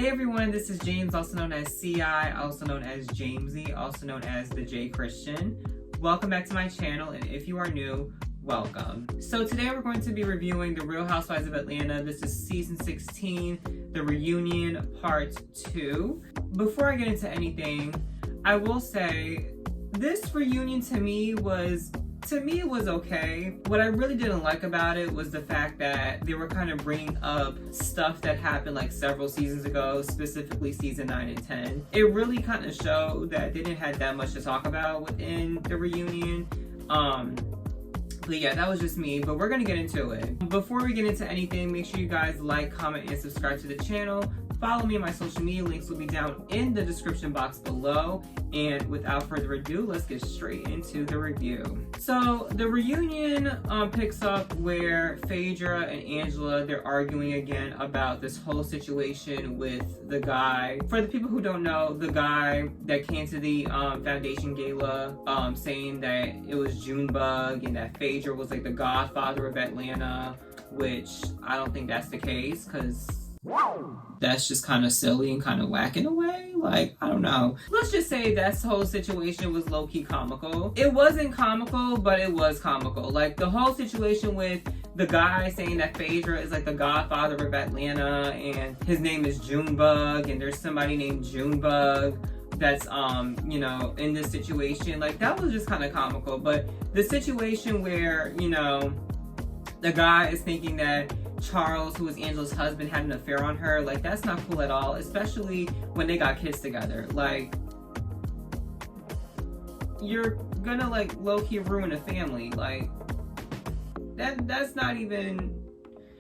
Hey everyone, this is James, also known as CI, also known as Jamesy, also known as the J Christian. Welcome back to my channel, and if you are new, welcome. So today we're going to be reviewing The Real Housewives of Atlanta. This is season 16, The Reunion Part 2. Before I get into anything, I will say this reunion to me was okay. What I really didn't like about it was the fact that they were kind of bringing up stuff that happened like several seasons ago, specifically season 9 and 10. It really kind of showed that they didn't have that much to talk about within the reunion. But yeah, that was just me, but we're gonna get into it. Before we get into anything, make sure you guys like, comment, and subscribe to the channel. Follow me on my social media, links will be down in the description box below. And without further ado, let's get straight into the review. So the reunion picks up where Phaedra and Angela, they're arguing again about this whole situation with the guy. For the people who don't know, the guy that came to the foundation gala saying that it was Junebug and that Phaedra was like the godfather of Atlanta, which I don't think that's the case, because that's just kind of silly and kind of whack in a way. Like, I don't know. Let's just say that whole situation was low-key comical. It wasn't comical, but it was comical. Like, the whole situation with the guy saying that Phaedra is like the godfather of Atlanta and his name is Junebug and there's somebody named Junebug that's you know, in this situation, like, that was just kind of comical. But the situation where, you know, the guy is thinking that Charles, who was Angela's husband, had an affair on her, like, that's not cool at all, especially when they got kids together. Like, you're gonna like low-key ruin a family. Like, that's not even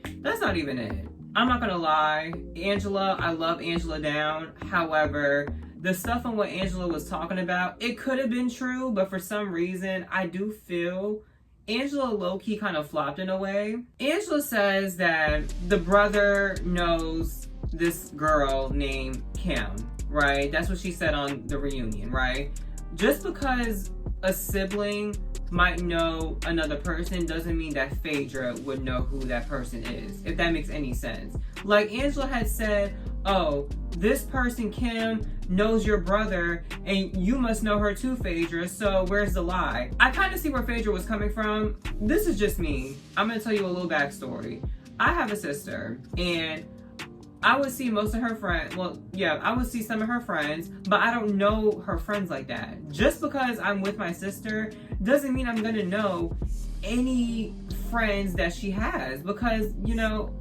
it. I'm not gonna lie, Angela, I love Angela down. However, the stuff on what Angela was talking about, it could have been true, but for some reason I do feel Angela low-key kind of flopped in a way. Angela says that the brother knows this girl named Kim, right? That's what she said on the reunion, right? Just because a sibling might know another person doesn't mean that Phaedra would know who that person is, if that makes any sense. Like, Angela had said, oh, this person, Kim, knows your brother, and you must know her too, Phaedra, so where's the lie? I kind of see where Phaedra was coming from. This is just me. I'm going to tell you a little backstory. I have a sister, and I would see most of her friends, well, yeah, I would see some of her friends, but I don't know her friends like that. Just because I'm with my sister doesn't mean I'm going to know any friends that she has, because, you know,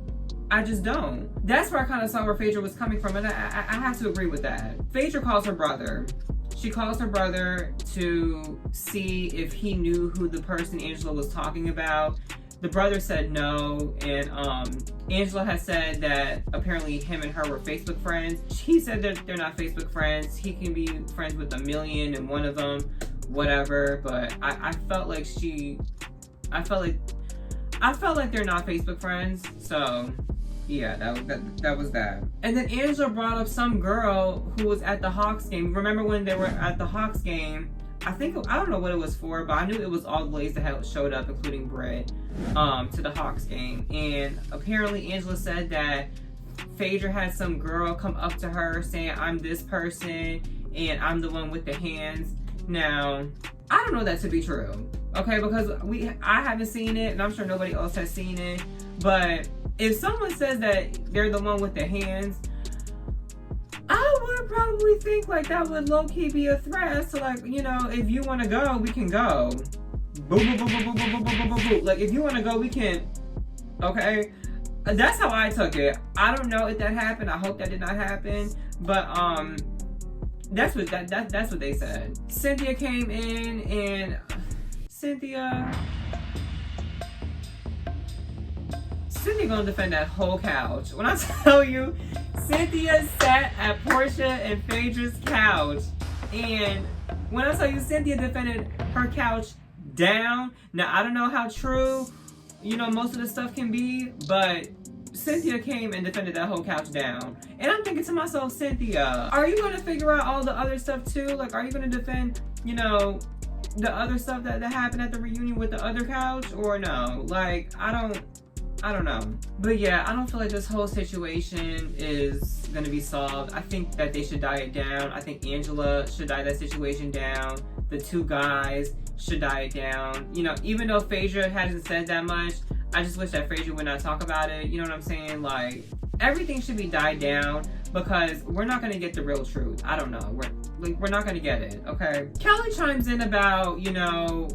I just don't. That's where I kind of saw where Phaedra was coming from, and I have to agree with that. Phaedra calls her brother. She calls her brother to see if he knew who the person Angela was talking about. The brother said no, and Angela has said that apparently him and her were Facebook friends. He said that they're not Facebook friends. He can be friends with 1,000,000 and one of them, whatever. But I felt like they're not Facebook friends. So yeah, that was that. And then Angela brought up some girl who was at the Hawks game. Remember when they were at the Hawks game? I don't know what it was for, but I knew it was all the ladies that had showed up, including Britt, to the Hawks game. And apparently Angela said that Phaedra had some girl come up to her saying, I'm this person and I'm the one with the hands. Now, I don't know that to be true, okay? Because I haven't seen it, and I'm sure nobody else has seen it. But if someone says that they're the one with the hands, I would probably think like that would low-key be a threat. So, like, you know, if you want to go, we can go. Boom, boom, boom, boom, boom, boom, boom, boom, boom, boom. Like, if you want to go, we can. Okay? That's how I took it. I don't know if that happened. I hope that did not happen. But that's what they said. Cynthia came in, and Cynthia gonna defend that whole couch. When I tell you, Cynthia sat at Portia and Phaedra's couch, and when I tell you Cynthia defended her couch down. Now, I don't know how true, you know, most of the stuff can be, but Cynthia came and defended that whole couch down. And I'm thinking to myself, Cynthia, are you gonna figure out all the other stuff too? Like, are you gonna defend, you know, the other stuff that happened at the reunion with the other couch, or no? Like, I don't I don't know. But yeah, I don't feel like this whole situation is gonna be solved. I think that they should die it down. I think Angela should die that situation down. The two guys should die it down. You know, even though Phaedra hasn't said that much, I just wish that Phaedra would not talk about it. You know what I'm saying? Like, everything should be died down because we're not gonna get the real truth. I don't know. We're not gonna get it, okay? Kelly chimes in about, you know,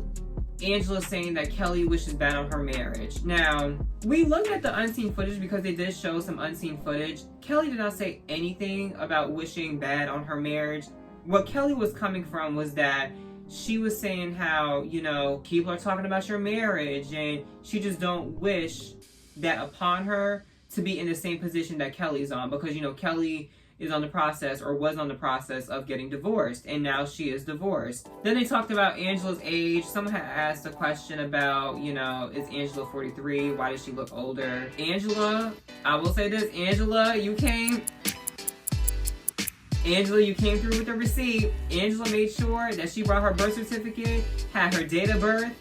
Angela saying that Kelly wishes bad on her marriage. Now, we looked at the unseen footage because they did show some unseen footage. Kelly did not say anything about wishing bad on her marriage. What Kelly was coming from was that she was saying how, you know, people are talking about your marriage and she just don't wish that upon her to be in the same position that Kelly's on, because, you know, Kelly is on the process or was on the process of getting divorced, and now she is divorced. Then they talked about Angela's age. Someone had asked a question about, you know, is Angela 43? Why does she look older? Angela, I will say this, Angela, you came through with the receipt. Angela made sure that she brought her birth certificate, had her date of birth,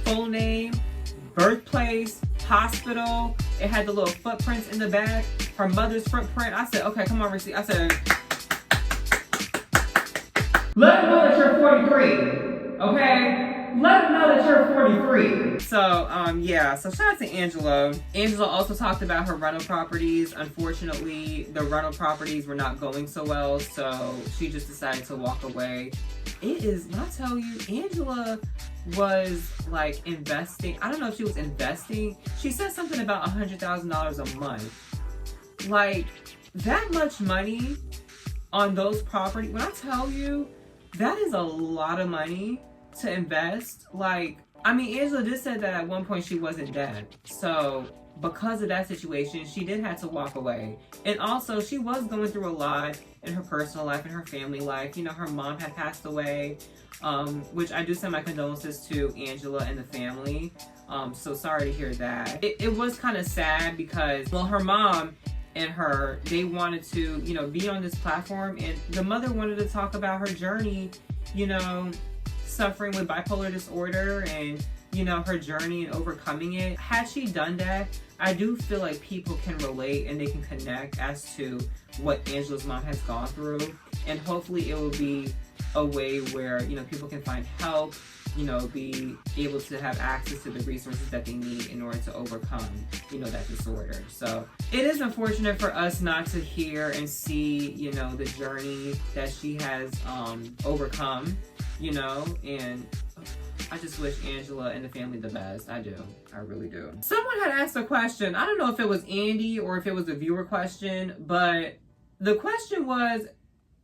full name, birthplace, hospital. It had the little footprints in the back, her mother's footprint. I said, okay, come on, receipt. I said, let them know that you're 43, okay? Let them know that you're 43. So, yeah, so shout out to Angela. Angela also talked about her rental properties. Unfortunately, the rental properties were not going so well, so she just decided to walk away. It is, when I tell you, Angela was like investing. I don't know if she was investing. She said something about $100,000 a month. Like, that much money on those properties. When I tell you, that is a lot of money to invest. Like, I mean, Angela did say that at one point she was in debt. So because of that situation, she did have to walk away. And also, she was going through a lot in her personal life and her family life. You know, her mom had passed away, which I do send my condolences to Angela and the family. So sorry to hear that. It was kind of sad because, well, her mom and her, they wanted to, you know, be on this platform, and the mother wanted to talk about her journey, you know, suffering with bipolar disorder and, you know, her journey and overcoming it. Had she done that, I do feel like people can relate and they can connect as to what Angela's mom has gone through. And hopefully it will be a way where, you know, people can find help, you know, be able to have access to the resources that they need in order to overcome, you know, that disorder. So it is unfortunate for us not to hear and see, you know, the journey that she has overcome, you know, and I just wish Angela and the family the best. I do. I really do. Someone had asked a question. I don't know if it was Andy or if it was a viewer question, but the question was,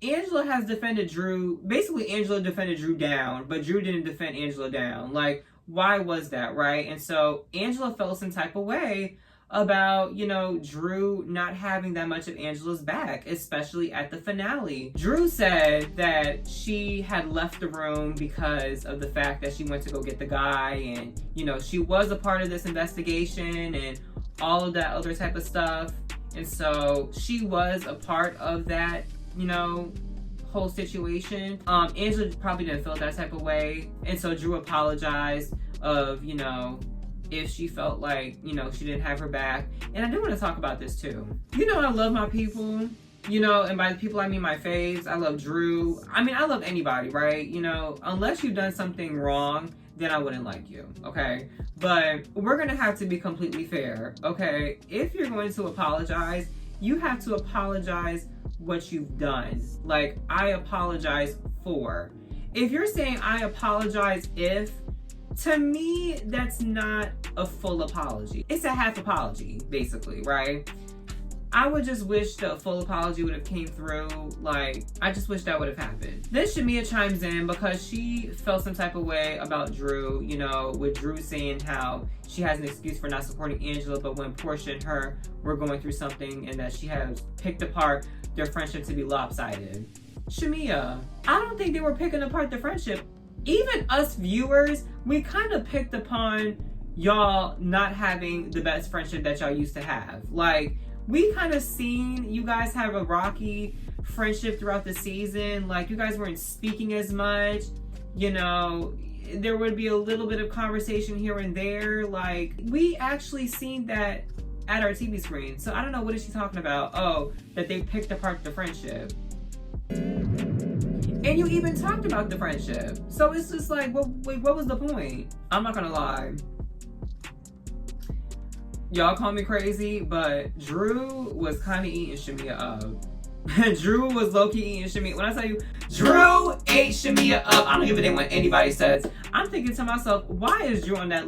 Angela has defended Drew. Basically, Angela defended Drew down, but Drew didn't defend Angela down. Like, why was that, right? And so Angela felt some type of way about, you know, Drew not having that much of Angela's back, especially at the finale. Drew said that she had left the room because of the fact that she went to go get the guy, and, you know, she was a part of this investigation and all of that other type of stuff. And so she was a part of that, you know, whole situation. Angela probably didn't feel that type of way. And so Drew apologized of, you know, if she felt like, you know, she didn't have her back. And I do want to talk about this too. You know, I love my people, you know, and by the people I mean my faves. I love Drew. I mean, I love anybody, right? You know, unless you've done something wrong, then I wouldn't like you, okay? But we're gonna have to be completely fair, okay? If you're going to apologize, you have to apologize what you've done. Like, I apologize for. If you're saying I apologize if, to me, that's not a full apology. It's a half apology, basically, right? I would just wish the full apology would have came through. Like, I just wish that would have happened. Then Shamia chimes in because she felt some type of way about Drew, you know, with Drew saying how she has an excuse for not supporting Angela, but when Portia and her were going through something and that she has picked apart their friendship to be lopsided. Shamia, I don't think they were picking apart the friendship. Even us viewers, we kind of picked upon y'all not having the best friendship that y'all used to have. Like, we kind of seen you guys have a rocky friendship throughout the season. Like, you guys weren't speaking as much, you know. there would be a little bit of conversation here and there. Like, we actually seen that at our TV screen. So I don't know, what is she talking about? Oh, that they picked apart the friendship. And you even talked about the friendship. So it's just like, wait, what was the point? I'm not gonna lie. Y'all call me crazy, but Drew was kind of eating Shamia up. Drew was low-key eating Shamia. When I tell you, Drew ate Shamia up, I don't give a damn what anybody says. I'm thinking to myself, why is Drew on that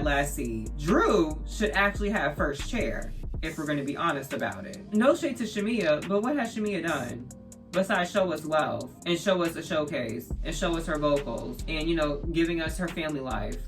last seed? Drew should actually have first chair, if we're going to be honest about it. No shade to Shamia, but what has Shamia done? Besides show us wealth, and show us a showcase, and show us her vocals, and, you know, giving us her family life.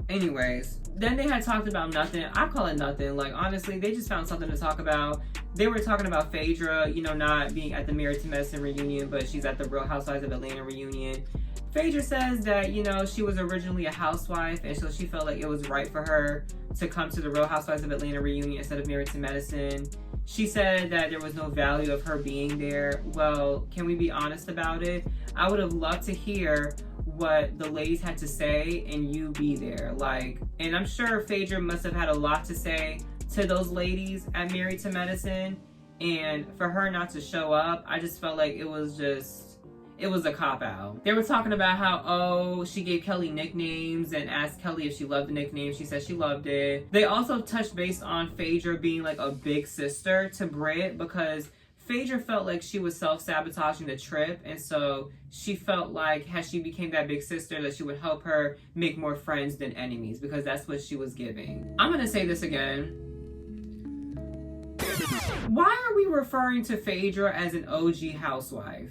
Anyways, then they had talked about nothing. I call it nothing. Like, honestly, they just found something to talk about. They were talking about Phaedra, you know, not being at the Married to Medicine reunion, but she's at the Real Housewives of Atlanta reunion. Phaedra says that, you know, she was originally a housewife, and so she felt like it was right for her to come to the Real Housewives of Atlanta reunion instead of Married to Medicine. She said that there was no value of her being there. Well, can we be honest about it? I would have loved to hear what the ladies had to say and you be there. Like, and I'm sure Phaedra must have had a lot to say to those ladies at Married to Medicine, and for her not to show up, I just felt like it was a cop-out. They were talking about how, oh, she gave Kelly nicknames and asked Kelly if she loved the nickname. She said she loved it. They also touched base on Phaedra being like a big sister to Britt, because Phaedra felt like she was self-sabotaging the trip, and so she felt like as she became that big sister that she would help her make more friends than enemies, because that's what she was giving. I'm gonna say this again. Why are we referring to Phaedra as an OG housewife?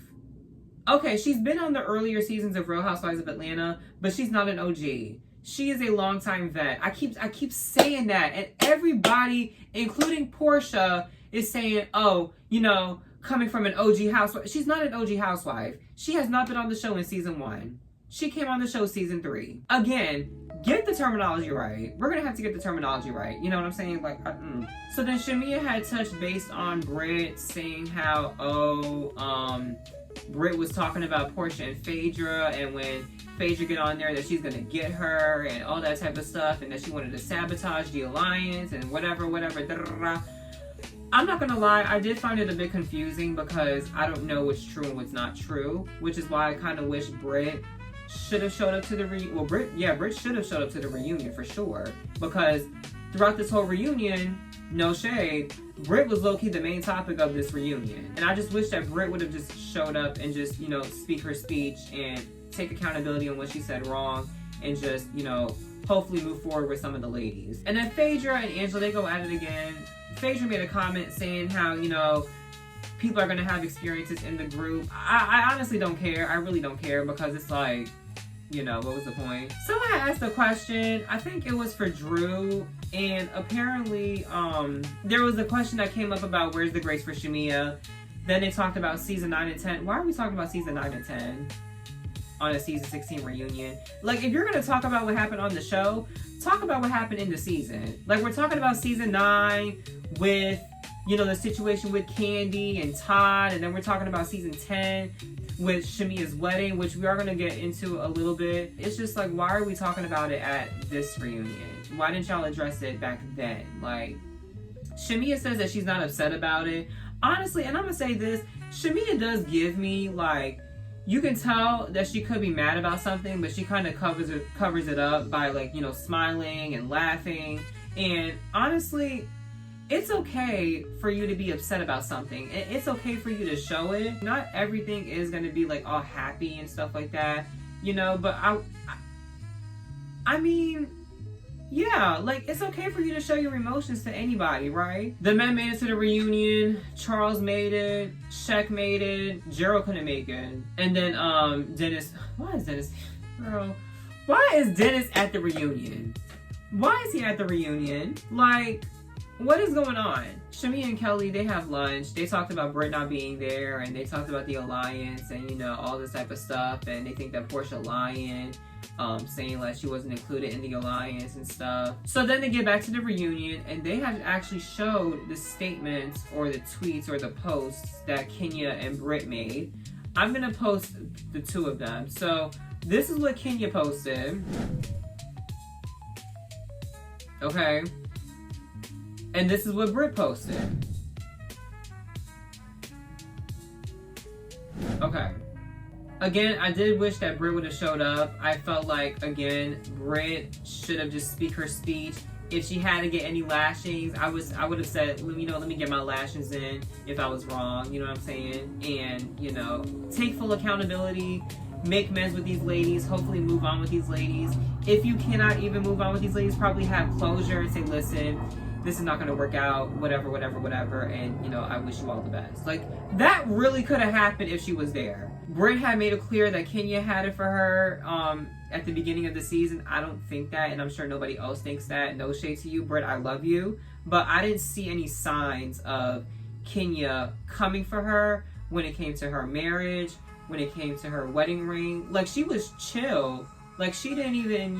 Okay, she's been on the earlier seasons of Real Housewives of Atlanta, but she's not an OG. She is a longtime vet. I keep saying that, and everybody, including Portia, is saying, oh, you know, coming from an OG housewife. She's not an OG housewife. She has not been on the show in season 1. She came on the show season 3. Again, get the terminology right. We're gonna have to get the terminology right. You know what I'm saying? Like, So then Shamia had touched base on Britt, saying how, Britt was talking about Portia and Phaedra, and when Phaedra get on there that she's gonna get her and all that type of stuff, and that she wanted to sabotage the alliance and whatever. I'm not gonna lie, I did find it a bit confusing because I don't know what's true and what's not true, which is why I kind of wish Britt should have showed up to the Britt should have showed up to the reunion for sure, because throughout this whole reunion, no shade, Britt was low-key the main topic of this reunion. And I just wish that Britt would have just showed up and just, you know, speak her speech and take accountability on what she said wrong, and just, you know, hopefully move forward with some of the ladies. And then Phaedra and Angela, they go at it again. Phaedra made a comment saying how, you know, people are gonna have experiences in the group. I honestly don't care. I really don't care, because it's like, you know, what was the point? Someone had asked a question, I think it was for Drew, and apparently there was a question that came up about where's the grace for Shamia. Then they talked about season 9 and 10. Why are we talking about season 9 and 10 on a season 16 reunion? Like, if you're gonna talk about what happened on the show, talk about what happened in the season. Like, we're talking about season 9 with, you know, the situation with Candy and Todd, and then we're talking about season 10 with Shamia's wedding, which we are going to get into a little bit. It's just like, why are we talking about it at this reunion? Why didn't y'all address it back then? Like, Shamia says that she's not upset about it. Honestly, and I'm going to say this, Shamia does give me, like, you can tell that she could be mad about something, but she kind of covers it up by, like, you know, smiling and laughing. And honestly, it's okay for you to be upset about something. It's okay for you to show it. Not everything is going to be like all happy and stuff like that, you know, but I mean, yeah, like, it's okay for you to show your emotions to anybody, right? The men made it to the reunion. Charles made it. Shaq made it. Gerald couldn't make it. And then Dennis, why is Dennis at the reunion? Why is he at the reunion? Like, what is going on? Shamia and Kelly, they have lunch. They talked about Britt not being there, and they talked about the alliance and, you know, all this type of stuff. And they think that Portia lying, saying like she wasn't included in the alliance and stuff. So then they get back to the reunion, and they have actually showed the statements or the tweets or the posts that Kenya and Britt made. I'm gonna post the two of them. So this is what Kenya posted. Okay. And this is what Brit posted. Okay. Again, I did wish that Brit would have showed up. I felt like, again, Brit should have just speak her speech. If she had to get any lashings, I would have said, let me get my lashings in if I was wrong, you know what I'm saying? And, take full accountability, make amends with these ladies, hopefully move on with these ladies. If you cannot even move on with these ladies, probably have closure and say, listen, this is not going to work out, whatever, and, I wish you all the best. Like, that really could have happened if she was there. Brit had made it clear that Kenya had it for her at the beginning of the season. I don't think that, and I'm sure nobody else thinks that. No shade to you, Brit, I love you. But I didn't see any signs of Kenya coming for her when it came to her marriage, when it came to her wedding ring. Like, she was chill. Like, she didn't even,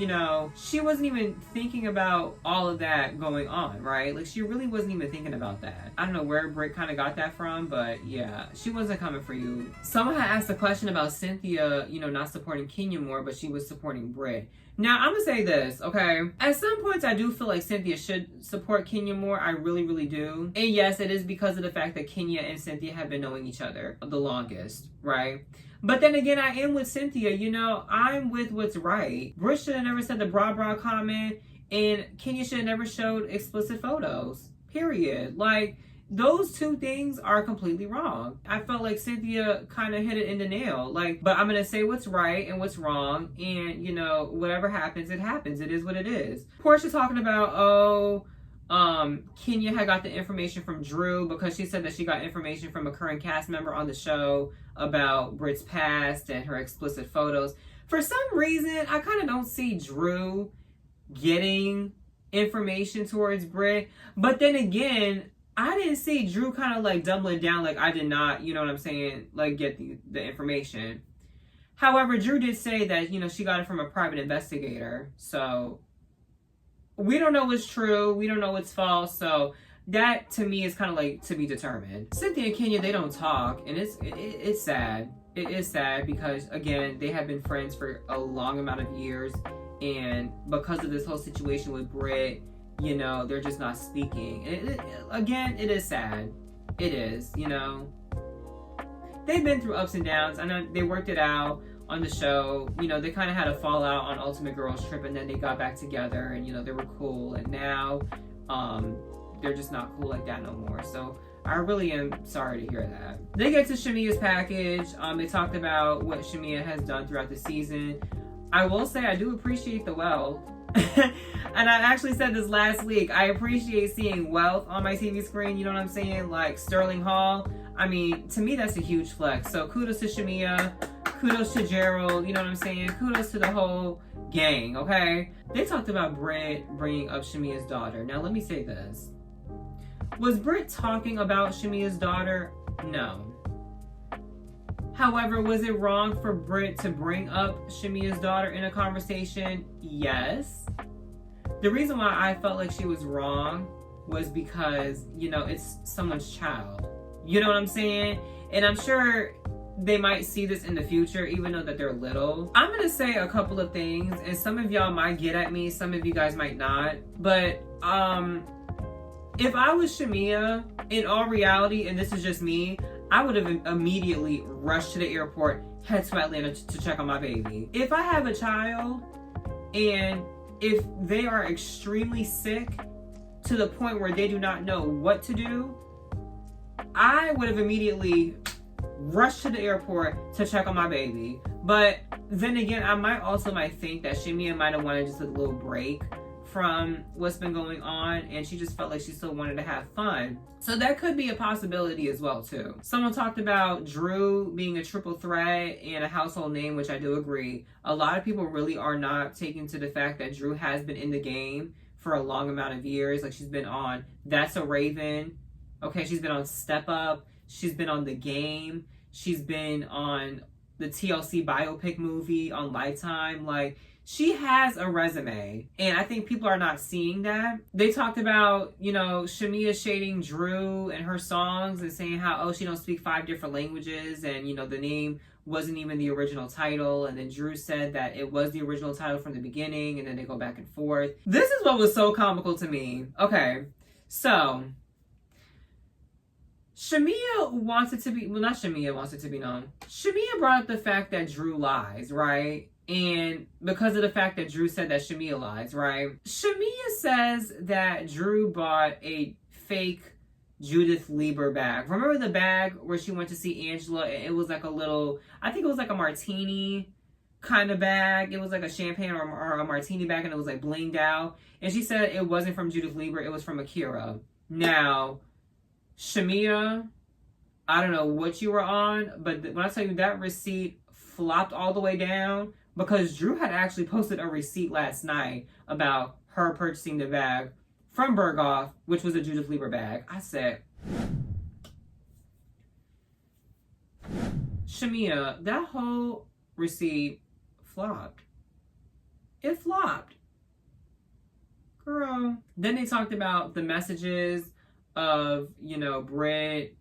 she wasn't even thinking about all of that going on, right? Like, she really wasn't even thinking about that. I don't know where Brit kind of got that from, but yeah, she wasn't coming for you. Someone had asked a question about Cynthia, not supporting Kenya more, but she was supporting Brit. Now, I'm gonna say this, okay? At some points, I do feel like Cynthia should support Kenya more. I really, really do. And yes, it is because of the fact that Kenya and Cynthia have been knowing each other the longest, right? But then again, I am with Cynthia, I'm with what's right. Brit should have never said the bra comment, and Kenya should have never showed explicit photos, period. Like, those two things are completely wrong. I felt like Cynthia kind of hit it in the nail. Like, but I'm going to say what's right and what's wrong, and, whatever happens, it happens. It is what it is. Portia talking about, Kenya had got the information from Drew because she said that she got information from a current cast member on the show about Brit's past and her explicit photos. For some reason, I kind of don't see Drew getting information towards Brit. But then again, I didn't see Drew kind of like doubling down like I did not, you know what I'm saying, like get the information. However, Drew did say that, she got it from a private investigator. So we don't know what's true. We don't know what's false. So that to me is kind of like to be determined. Cynthia and Kenya, they don't talk, and it's sad. It is sad because, again, they have been friends for a long amount of years, and because of this whole situation with Brit, they're just not speaking. And it is sad. It is, They've been through ups and downs. I know they worked it out on the show. They kind of had a fallout on Ultimate Girls Trip, and then they got back together, and they were cool, and now they're just not cool like that no more. So I really am sorry to hear that. They get to Shamia's package. They talked about what Shamia has done throughout the season. I will say I do appreciate the wealth. And I actually said this last week. I appreciate seeing wealth on my TV screen. You know what I'm saying? Like Sterling Hall. I mean, to me, that's a huge flex. So kudos to Shamia. Kudos to Gerald. You know what I'm saying? Kudos to the whole gang, okay? They talked about Brit bringing up Shamia's daughter. Now, let me say this. Was Brit talking about Shamia's daughter? No. However, was it wrong for Brit to bring up Shamia's daughter in a conversation? Yes. The reason why I felt like she was wrong was because, it's someone's child. You know what I'm saying? And I'm sure they might see this in the future, even though that they're little. I'm going to say a couple of things, and some of y'all might get at me, some of you guys might not. But, if I was Shamia, in all reality, and this is just me, I would have immediately rushed to the airport, head to Atlanta to check on my baby. If I have a child, and if they are extremely sick to the point where they do not know what to do, I would have immediately rushed to the airport to check on my baby. But then again, I might think that Shamia might have wanted just a little break from what's been going on, and she just felt like she still wanted to have fun. So that could be a possibility as well too. Someone talked about Drew being a triple threat and a household name, which I do agree. A lot of people really are not taking to the fact that Drew has been in the game for a long amount of years. Like, she's been on That's a Raven. Okay, she's been on Step Up. She's been on The Game. She's been on the TLC biopic movie on Lifetime. Like, she has a resume, and I think people are not seeing that. They talked about, Shamea shading Drew and her songs and saying how, oh, she don't speak 5 different languages, and, the name wasn't even the original title. And then Drew said that it was the original title from the beginning, and then they go back and forth. This is what was so comical to me. Okay, so Shamea wants it to be, well, not Shamea wants it to be known. Shamea brought up the fact that Drew lies, right? And because of the fact that Drew said that Shamea lies, right? Shamea says that Drew bought a fake Judith Lieber bag. Remember the bag where she went to see Angela? It was like a little, I think it was like a martini kind of bag. It was like a champagne or a martini bag, and it was like blinged out. And she said it wasn't from Judith Lieber, it was from Akira. Now, Shamea, I don't know what you were on, but when I tell you that receipt flopped all the way down, because Drew had actually posted a receipt last night about her purchasing the bag from Berghoff, which was a Judith Lieber bag. I said, Shamea, that whole receipt flopped. It flopped. Girl. Then they talked about the messages of, Brit,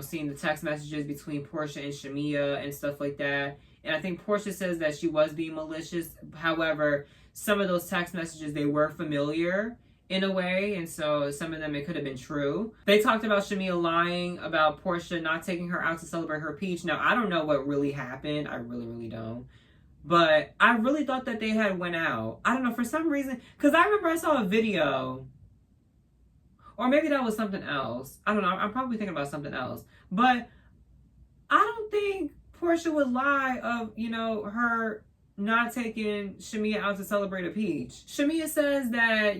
seeing the text messages between Portia and Shamea and stuff like that. And I think Portia says that she was being malicious. However, some of those text messages, they were familiar in a way, and so some of them, it could have been true. They talked about Shamea lying about Portia not taking her out to celebrate her peach. Now, I don't know what really happened. I really, really don't. But I really thought that they had went out. I don't know, for some reason, because I remember I saw a video, or maybe that was something else. I don't know. I'm probably thinking about something else. But I don't think Portia would lie of, her not taking Shamea out to celebrate a peach. Shamea says that,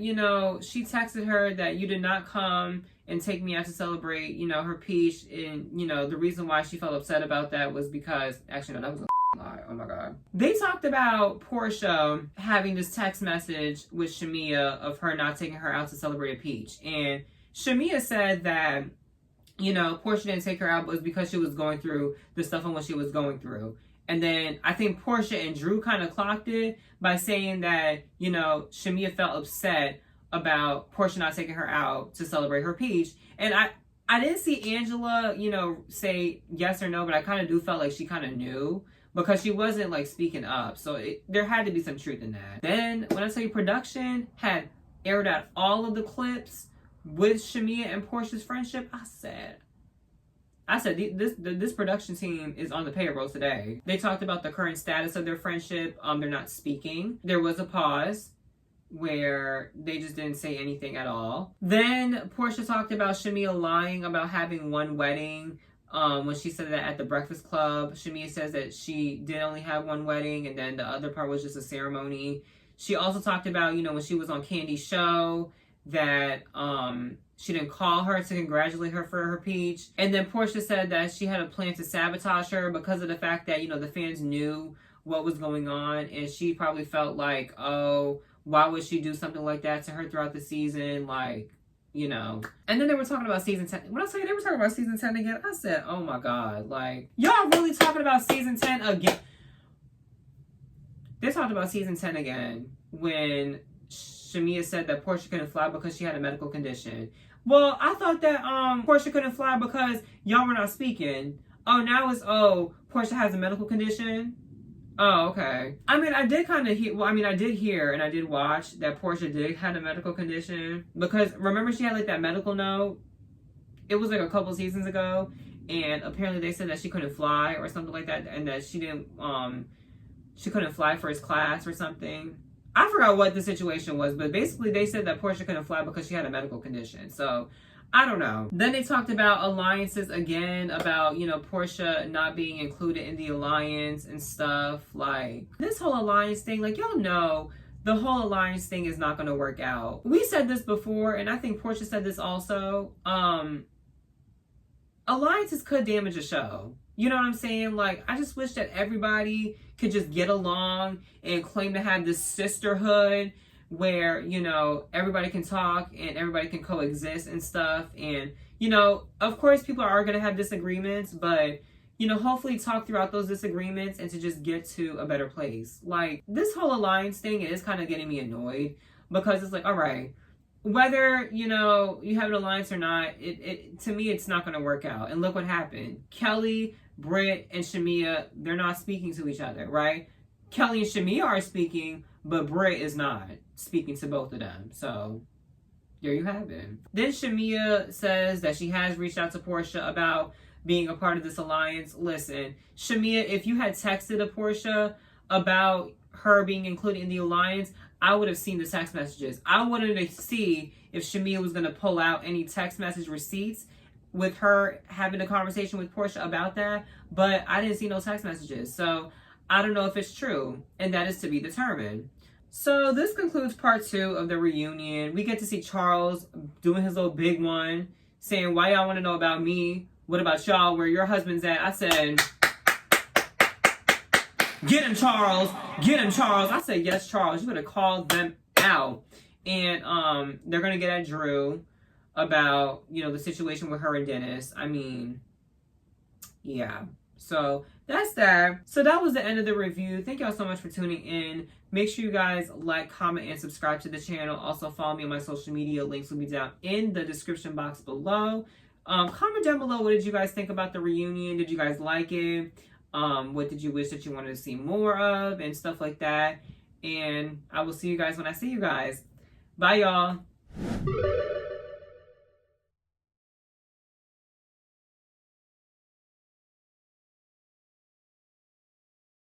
she texted her that you did not come and take me out to celebrate, her peach. And, the reason why she felt upset about that was because, actually, no, that was a lie. Oh my God. They talked about Portia having this text message with Shamea of her not taking her out to celebrate a peach. And Shamea said that, Portia didn't take her out was because she was going through the stuff on what she was going through. And then I think Portia and Drew kind of clocked it by saying that, Shamea felt upset about Portia not taking her out to celebrate her peach. And I didn't see Angela, say yes or no, but I kind of do felt like she kind of knew, because she wasn't like speaking up. So there had to be some truth in that. Then when I tell you, production had aired out all of the clips with Shamea and Portia's friendship, I said this production team is on the payroll today. They talked about the current status of their friendship. They're not speaking. There was a pause where they just didn't say anything at all. Then Portia talked about Shamea lying about having one wedding. When she said that at the Breakfast Club, Shamea says that she did only have one wedding, and then the other part was just a ceremony. She also talked about, when she was on Candy's show, that she didn't call her to congratulate her for her peach. And then Portia said that she had a plan to sabotage her because of the fact that, the fans knew what was going on, and she probably felt like, oh, why would she do something like that to her throughout the season? Like, And then they were talking about season 10. When I tell you they were talking about season 10 again, I said, oh my God, like, y'all really talking about season 10 again? They talked about season 10 again when Shamea said that Portia couldn't fly because she had a medical condition. Well, I thought that Portia couldn't fly because y'all were not speaking. Oh, now it's, Portia has a medical condition? Oh, okay. I mean, I did kind of hear, I did hear and I did watch that Portia did have a medical condition, because remember she had like that medical note? It was like a couple seasons ago, and apparently they said that she couldn't fly or something like that, and that she couldn't fly first class or something. I forgot what the situation was, but basically they said that Portia couldn't fly because she had a medical condition. So I don't know. Then they talked about alliances again, about, Portia not being included in the alliance and stuff. Like, this whole alliance thing, like, y'all know the whole alliance thing is not going to work out. We said this before, and I think Portia said this also. Alliances could damage a show. You know what I'm saying? Like, I just wish that everybody could just get along and claim to have this sisterhood where, everybody can talk and everybody can coexist and stuff. And, of course people are going to have disagreements, but, hopefully talk throughout those disagreements and to just get to a better place. Like, this whole alliance thing is kind of getting me annoyed because it's like, all right, whether, you have an alliance or not, it to me, it's not going to work out. And look what happened. Kelly, Britt, and Shamia, they're not speaking to each other, right? Kelly and Shamia are speaking, but Britt is not speaking to both of them. So there you have it. Then Shamia says that she has reached out to Portia about being a part of this alliance. Listen, Shamia, if you had texted a Portia about her being included in the alliance, I would have seen the text messages. I wanted to see if Shamia was going to pull out any text message receipts with her having a conversation with Portia about that, but I didn't see no text messages. So I don't know if it's true, and that is to be determined. So this concludes part 2 of the reunion. We get to see Charles doing his little big one, saying, why y'all want to know about me? What about y'all? Where your husband's at? I said, get him, Charles. Get him, Charles. I said, yes, Charles. You better call them out. And they're going to get at Drew about, the situation with her and Dennis. I mean, yeah. So that's that. So that was the end of the review. Thank y'all so much for tuning in. Make sure you guys like, comment, and subscribe to the channel. Also follow me on my social media. Links will be down in the description box below. Comment down below, what did you guys think about the reunion? Did you guys like it? What did you wish that you wanted to see more of and stuff like that? And I will see you guys when I see you guys. Bye, y'all.